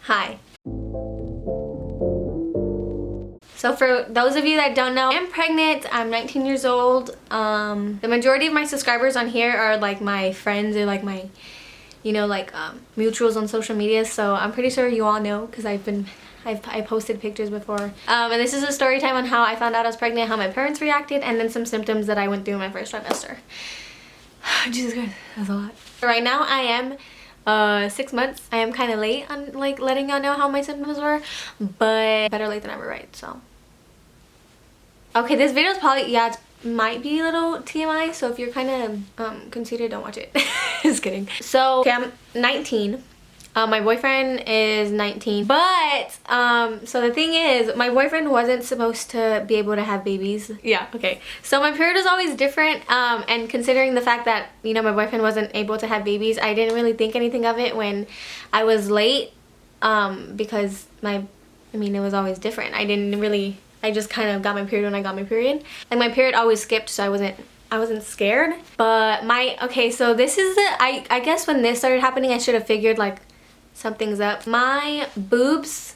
Hi. So for those of you that don't know, I'm pregnant. I'm 19 years old. The majority of my subscribers on here are like my friends or like my, you know, like mutuals on social media. So I'm pretty sure you all know because I posted pictures before. And this is a story time on how I found out I was pregnant, how my parents reacted, and then some symptoms that I went through in my first trimester. Jesus Christ, that's a lot. Right now I am 6 months. I am kind of late on like letting y'all know how my symptoms were, but better late than ever, right? So okay, this video is probably, yeah, it might be a little TMI, so if you're kind of conceited, don't watch it. Just kidding. So okay, I'm 19. My boyfriend is 19, but so the thing is, my boyfriend wasn't supposed to be able to have babies. Yeah, okay. So my period is always different, and considering the fact that, you know, my boyfriend wasn't able to have babies, I didn't really think anything of it when I was late, because I mean, it was always different. I just kind of got my period when I got my period. Like my period always skipped, so I wasn't scared. But okay, so this is I guess when this started happening, I should have figured like something's up. My boobs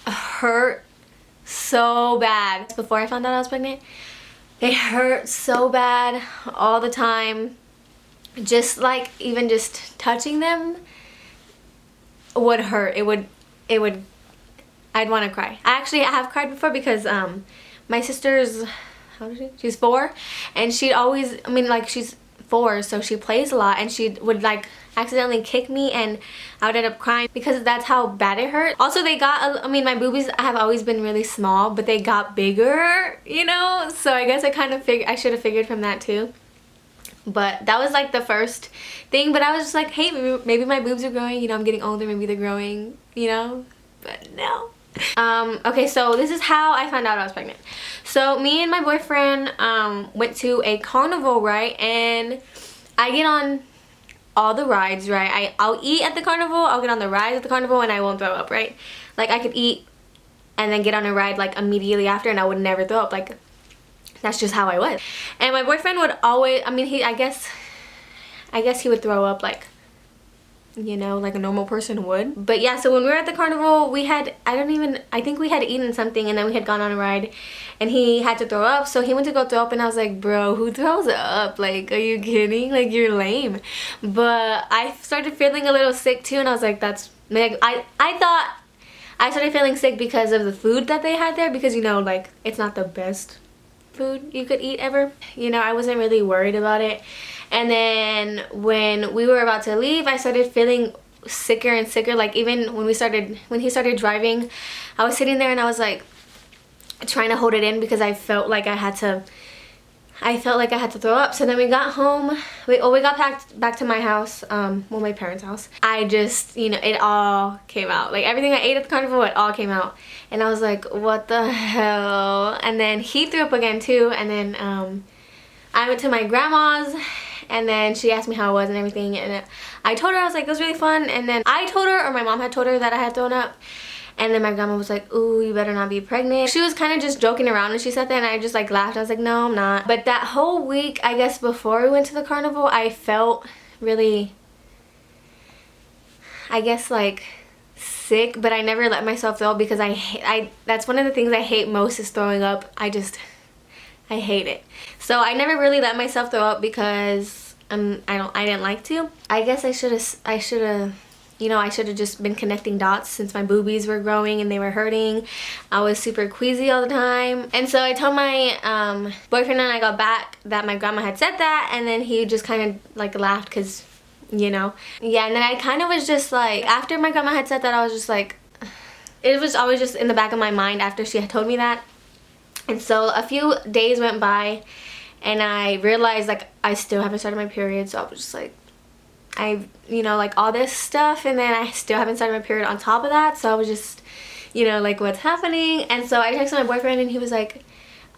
hurt so bad. Before I found out I was pregnant, they hurt so bad all the time. Just like even just touching them would hurt. It would I'd want to cry. I have cried before because my sister's, how old is she? She's 4, and she'd always, I mean, like, she's 4, so she plays a lot, and she would like accidentally kick me and I would end up crying because that's how bad it hurt. Also, they got, I mean, my boobies have always been really small, but they got bigger, you know, so I guess I should have figured from that too. But that was like the first thing, but I was just like, hey, maybe my boobs are growing, you know, I'm getting older, maybe they're growing, you know, but no. Okay, so this is how I found out I was pregnant. So me and my boyfriend went to a carnival, right? And I get on all the rides, right? I'll eat at the carnival, I'll get on the rides at the carnival, and I won't throw up, right? Like I could eat and then get on a ride like immediately after, and I would never throw up. Like that's just how I was. And my boyfriend would always, I mean, I guess he would throw up like, you know, like a normal person would. But yeah, so when we were at the carnival, we had, I think we had eaten something, and then we had gone on a ride and he had to throw up, so he went to go throw up, and I was like, bro, who throws up? Like, are you kidding? Like, you're lame. But I started feeling a little sick too, and I was like, that's like, I thought I started feeling sick because of the food that they had there, because, you know, like, it's not the best food you could eat ever. You know, I wasn't really worried about it. And then when we were about to leave, I started feeling sicker and sicker. Like even when he started driving, I was sitting there and I was like trying to hold it in because I felt like I had to throw up. So then we got home, we got back to my house, well, my parents' house. I just, you know, it all came out. Like everything I ate at the carnival, it all came out. And I was like, what the hell? And then he threw up again too. And then I went to my grandma's, and then she asked me how I was and everything, and I told her, I was like, it was really fun. And then I told her, or my mom had told her that I had thrown up, and then my grandma was like, ooh, you better not be pregnant. She was kind of just joking around when she said that, and I just like laughed. I was like, no, I'm not. But that whole week, I guess before we went to the carnival, I felt really, I guess like sick, but I never let myself throw up because that's one of the things I hate most is throwing up. I hate it. So I never really let myself throw up because I didn't like to. I guess I should have, you know, I should have just been connecting dots since my boobies were growing and they were hurting. I was super queasy all the time. And so I told my boyfriend when I got back that my grandma had said that, and then he just kind of like laughed because, you know. Yeah, and then I kind of was just like, after my grandma had said that, I was just like, it was always just in the back of my mind after she had told me that. And so a few days went by and I realized like I still haven't started my period, so I was just like, you know, like all this stuff, and then I still haven't started my period on top of that, so I was just, you know, like what's happening? And so I texted my boyfriend and he was like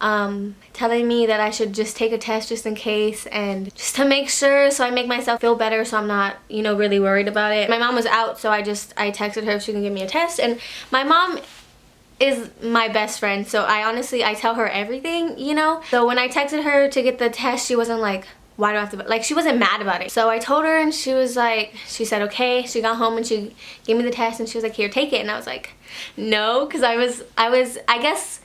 telling me that I should just take a test just in case, and just to make sure, so I make myself feel better so I'm not, you know, really worried about it. My mom was out, so I texted her if she can give me a test, and my mom is my best friend, so I tell her everything, you know. So when I texted her to get the test, she wasn't like, why do I have to, like, she wasn't mad about it. So I told her and she was like, she said okay. She got home and she gave me the test and she was like, here, take it. And I was like, no, because I guess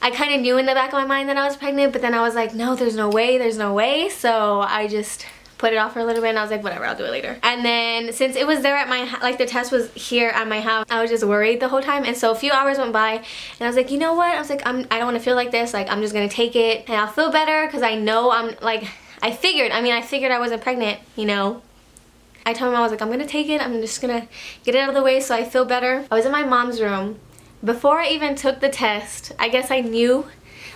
I kind of knew in the back of my mind that I was pregnant, but then I was like, no, there's no way. So I just put it off for a little bit and I was like, whatever, I'll do it later. And then since it was there at my, like the test was here at my house, I was just worried the whole time. And so a few hours went by and I was like, you know what? I was like, I don't want to feel like this. Like, I'm just going to take it and I'll feel better because I know I'm like, I figured I wasn't pregnant, you know. I told him, I was like, I'm going to take it. I'm just going to get it out of the way so I feel better. I was in my mom's room. Before I even took the test, I guess I knew,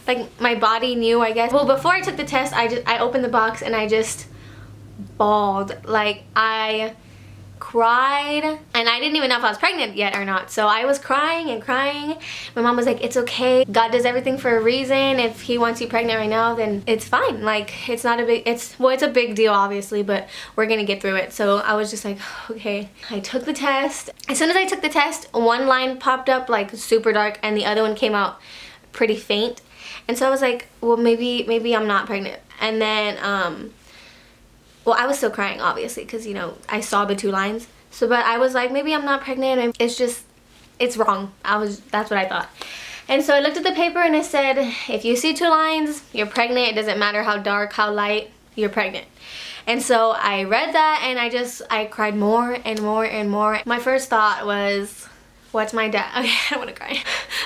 like my body knew, I guess. Well, before I took the test, I opened the box and I just bawled. Like, I cried and I didn't even know if I was pregnant yet or not, so I was crying and crying. My mom was like, it's okay, God does everything for a reason. If he wants you pregnant right now, then it's fine. Like, it's not a big, it's a big deal obviously, but we're gonna get through it. So I was just like, okay. I took the test. As soon as I took the test, one line popped up like super dark and the other one came out pretty faint, and so I was like, well, maybe I'm not pregnant. And then well, I was still crying obviously because, you know, I saw the two lines. So, but I was like, maybe I'm not pregnant. It's wrong. That's what I thought. And so I looked at the paper and it said, if you see two lines, you're pregnant. It doesn't matter how dark, how light, you're pregnant. And so I read that and I cried more and more and more. My first thought was, what's my dad? Okay, I don't want to cry.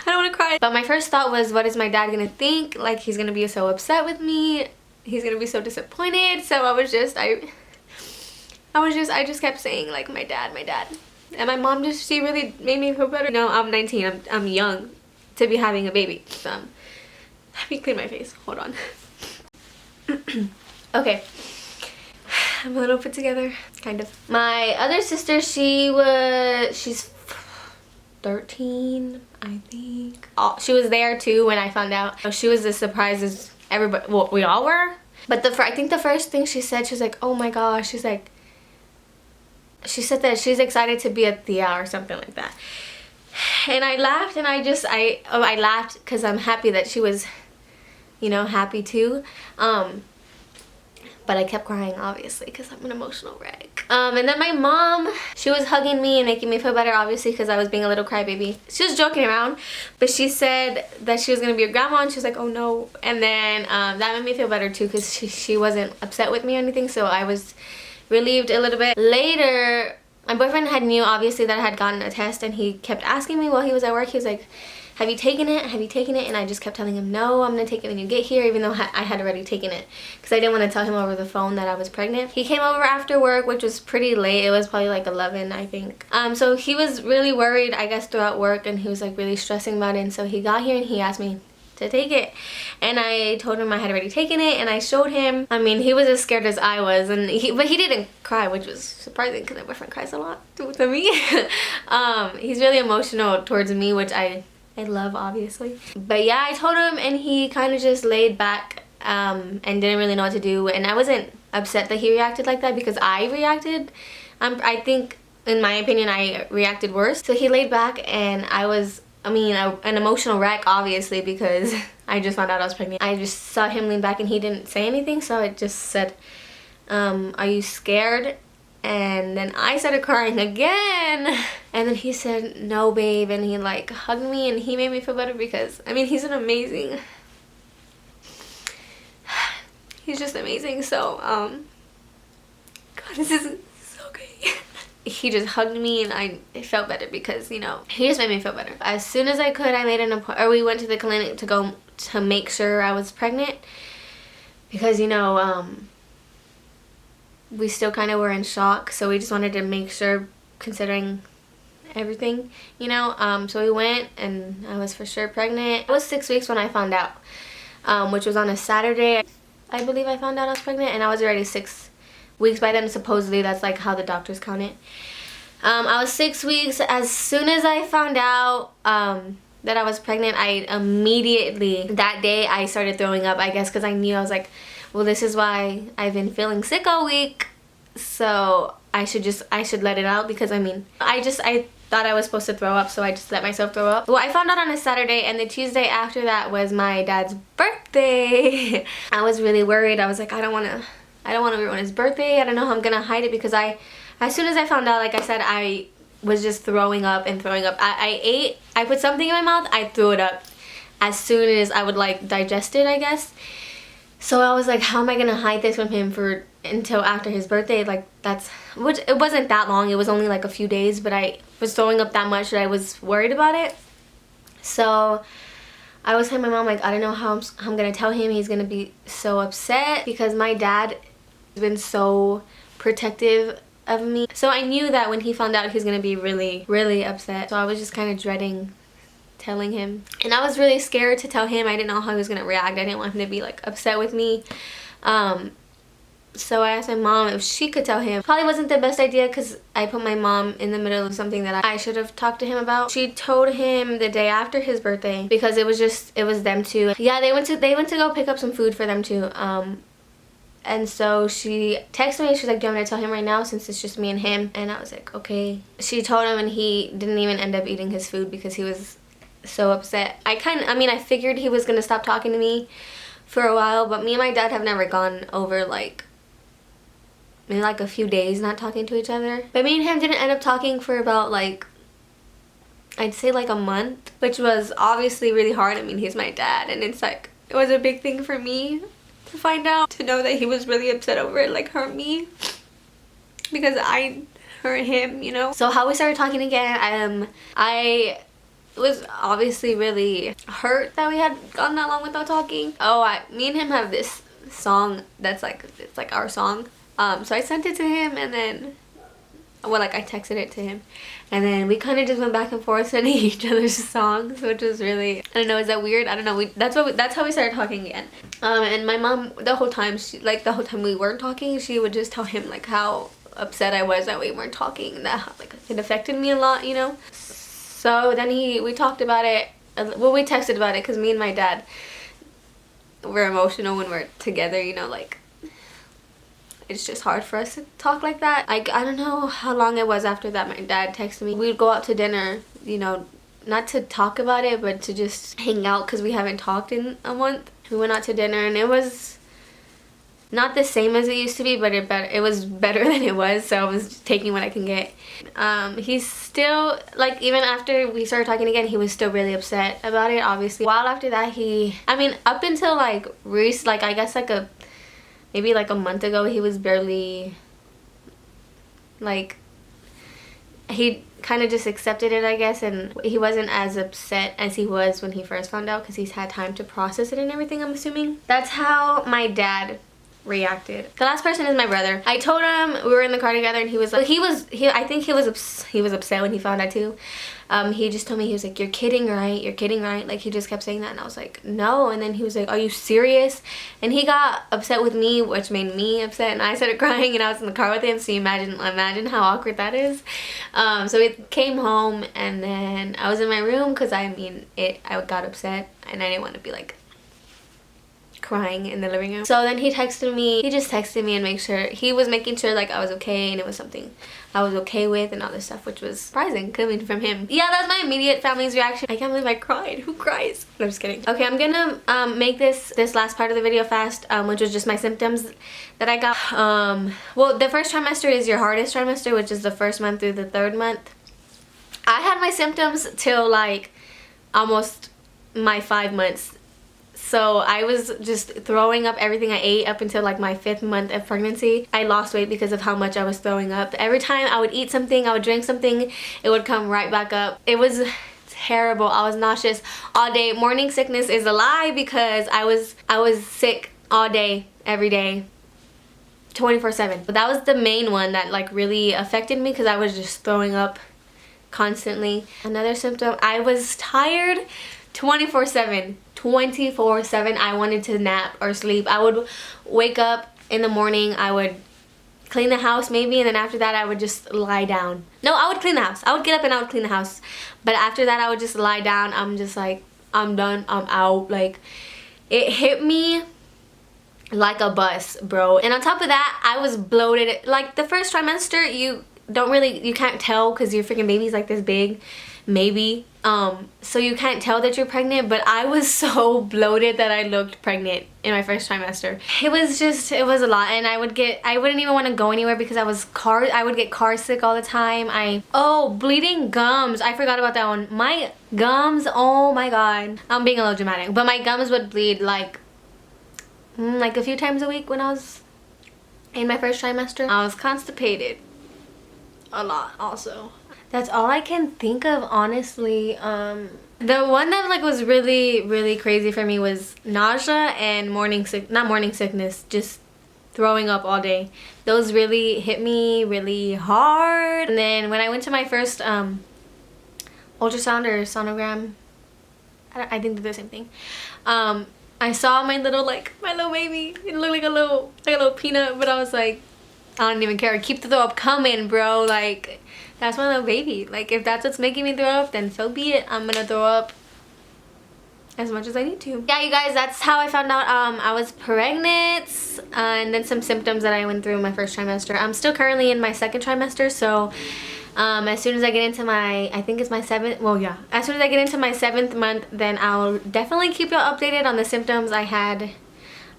I don't want to cry. But my first thought was, what is my dad gonna think? Like, he's gonna be so upset with me. He's gonna be so disappointed. So I just kept saying, like, my dad. And my mom she really made me feel better. No, I'm 19, I'm young to be having a baby. Let me clean my face, hold on. Okay, I'm a little put together, kind of. My other sister, she's 13, I think. Oh, she was there too when I found out. She was as surprised as everybody, well, we all were. But I think the first thing she said, she was like, oh my gosh, she said that she's excited to be a tia or something like that. And I laughed and I laughed because I'm happy that she was, you know, happy too. But I kept crying obviously because I'm an emotional wreck. And then my mom, she was hugging me and making me feel better obviously because I was being a little crybaby. She was joking around, but she said that she was gonna be a grandma and she was like, oh no. And then that made me feel better too because she wasn't upset with me or anything, so I was relieved a little bit. Later, my boyfriend knew obviously that I had gotten a test and he kept asking me while he was at work. He was like, have you taken it? Have you taken it? And I just kept telling him, no, I'm gonna take it when you get here, even though I had already taken it because I didn't want to tell him over the phone that I was pregnant. He came over after work, which was pretty late. It was probably like 11, I think. So he was really worried, I guess, throughout work, and he was like really stressing about it. And so he got here and he asked me to take it, and I told him I had already taken it and I showed him. I mean, he was as scared as I was, and but he didn't cry, which was surprising because my boyfriend cries a lot to me. He's really emotional towards me, which I love obviously. But yeah, I told him and he kind of just laid back and didn't really know what to do, and I wasn't upset that he reacted like that because I reacted. I think, in my opinion, I reacted worse. So he laid back and I was, an emotional wreck obviously because I just found out I was pregnant. I just saw him lean back and he didn't say anything, so I just said, are you scared? And then I started crying again. And then he said, no babe, and he like hugged me and he made me feel better because, he's he's just amazing. So, God, this is so great. He just hugged me and it felt better because, you know, he just made me feel better. As soon as I could, I made an appointment, or we went to the clinic to make sure I was pregnant because, you know, we still kind of were in shock, so we just wanted to make sure considering everything, you know. So we went and I was for sure pregnant. I was 6 weeks when I found out, which was on a Saturday. I believe I found out I was pregnant, and I was already 6 weeks by then. Supposedly that's like how the doctors count it. I was 6 weeks. As soon as I found out that I was pregnant, I immediately, that day, I started throwing up, I guess, because I knew, I was like, well, this is why I've been feeling sick all week, so I should let it out because, I thought I was supposed to throw up, so I just let myself throw up. Well, I found out on a Saturday, and the Tuesday after that was my dad's birthday. I was really worried. I was like, I don't want to I don't want to ruin his birthday. I don't know how I'm gonna hide it, because as soon as I found out, like I said, I was just throwing up and throwing up. I put something in my mouth, I threw it up as soon as I would like digest it, I guess. So I was like, how am I gonna hide this from him until after his birthday? Like, which it wasn't that long, it was only like a few days, but I was throwing up that much that I was worried about it. So I was telling my mom, like, I don't know how I'm gonna tell him. He's gonna be so upset, because my dad has been so protective of me. So I knew that when he found out, he was gonna be really, really upset. So I was just kind of dreading telling him, and I was really scared to tell him. I didn't know how he was gonna react. I didn't want him to be like upset with me. So I asked my mom if she could tell him. Probably wasn't the best idea, because I put my mom in the middle of something that I should have talked to him about. She told him the day after his birthday, because it was them two. Yeah, they went to go pick up some food for them too. And so she texted me. She's like, do you want me to tell him right now, since it's just me and him? And I was like, okay. She told him, and he didn't even end up eating his food because he was so upset. I figured he was gonna stop talking to me for a while, but me and my dad have never gone over like maybe like a few days not talking to each other. But me and him didn't end up talking for about like, I'd say like a month, which was obviously really hard. I mean, he's my dad, and it's like, it was a big thing for me to find out, to know that he was really upset over it, like hurt me, because I hurt him, you know? So how we started talking again, I was obviously really hurt that we had gone that long without talking. Me and him have this song that's like, it's like our song. So I sent it to him, and then, well, like I texted it to him, and then we kind of just went back and forth sending each other's songs, which was really, I don't know, is that weird? I don't know. That's how we started talking again. And my mom, the whole time we weren't talking, she would just tell him like how upset I was that we weren't talking, that like it affected me a lot, you know. So then we talked about it. Well, we texted about it, because me and my dad, we're emotional when we're together, you know, like it's just hard for us to talk like that. I don't know how long it was after that my dad texted me. We'd go out to dinner, you know, not to talk about it, but to just hang out, because we haven't talked in a month. We went out to dinner, and it was not the same as it used to be, but it was better than it was, so I was taking what I can get. He's still, like, even after we started talking again, he was still really upset about it, obviously. A while after that, up until like I guess like maybe like a month ago, he was barely, like, he kind of just accepted it, I guess, and he wasn't as upset as he was when he first found out, because he's had time to process it and everything, I'm assuming. That's how my dad reacted. The last person is my brother. I told him, we were in the car together, and he was like, I think he was upset when he found out too. He just told me, he was like, you're kidding, right? You're kidding, right? Like, he just kept saying that, and I was like, no. And then he was like, are you serious? And he got upset with me, which made me upset, and I started crying, and I was in the car with him, so you imagine how awkward that is. So we came home, and then I was in my room, because I got upset, and I didn't want to be like crying in the living room. So then he just texted me and he was making sure like I was okay, and it was something I was okay with and all this stuff, which was surprising coming from him. Yeah, that's my immediate family's reaction. I can't believe I cried. Who cries? No, I'm just kidding. Okay, I'm gonna make this last part of the video fast, which was just my symptoms that I got. Well, the first trimester is your hardest trimester, which is the first month through the third month. I had my symptoms till like almost my 5 months. So I was just throwing up everything I ate up until like my 5th month of pregnancy. I lost weight because of how much I was throwing up. Every time I would eat something, I would drink something, it would come right back up. It was terrible. I was nauseous all day. Morning sickness is a lie, because I was sick all day, every day, 24/7. But that was the main one that like really affected me, because I was just throwing up constantly. Another symptom, I was tired 24/7. 24/7. I wanted to nap or sleep. I would wake up in the morning, I would clean the house maybe, and then after that I would just lie down. No, I would clean the house. I would get up and I would clean the house. But after that I would just lie down. I'm just like, I'm done, I'm out. Like, it hit me like a bus, bro. And on top of that, I was bloated. Like, the first trimester, you can't tell, because your freaking baby's like this big, maybe. So you can't tell that you're pregnant, but I was so bloated that I looked pregnant in my first trimester. It was a lot, and I wouldn't even want to go anywhere because I would get car sick all the time. Oh, bleeding gums. I forgot about that one. My gums, oh my god. I'm being a little dramatic, but my gums would bleed like a few times a week when I was in my first trimester. I was constipated a lot also. That's all I can think of, honestly. The one that like was really crazy for me was nausea and not morning sickness, just throwing up all day. Those really hit me really hard. And then when I went to my first ultrasound or sonogram, I think they're the same thing. I saw my little baby. It looked like a little peanut, but I was like, I don't even care. Keep the throw up coming, bro. Like, that's my little baby. Like, if that's what's making me throw up, then so be it. I'm gonna throw up as much as I need to. Yeah, you guys, that's how I found out I was pregnant, and then some symptoms that I went through in my first trimester. I'm still currently in my second trimester, so as soon as I get into my, I think it's my seventh, well yeah, as soon as I get into my 7th month, then I'll definitely keep you updated on the symptoms I had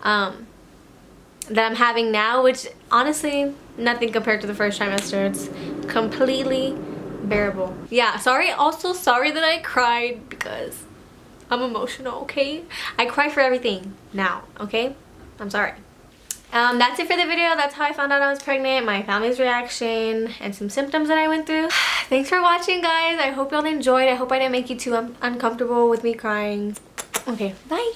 that I'm having now, which honestly, nothing compared to the first trimester. It's completely bearable. Yeah, sorry, also sorry that I cried because I'm emotional, okay? I cry for everything now, okay? I'm sorry. That's it for the video. That's how I found out I was pregnant, my family's reaction, and some symptoms that I went through. Thanks for watching, guys. I hope y'all enjoyed. I hope I didn't make you too uncomfortable with me crying. Okay, bye.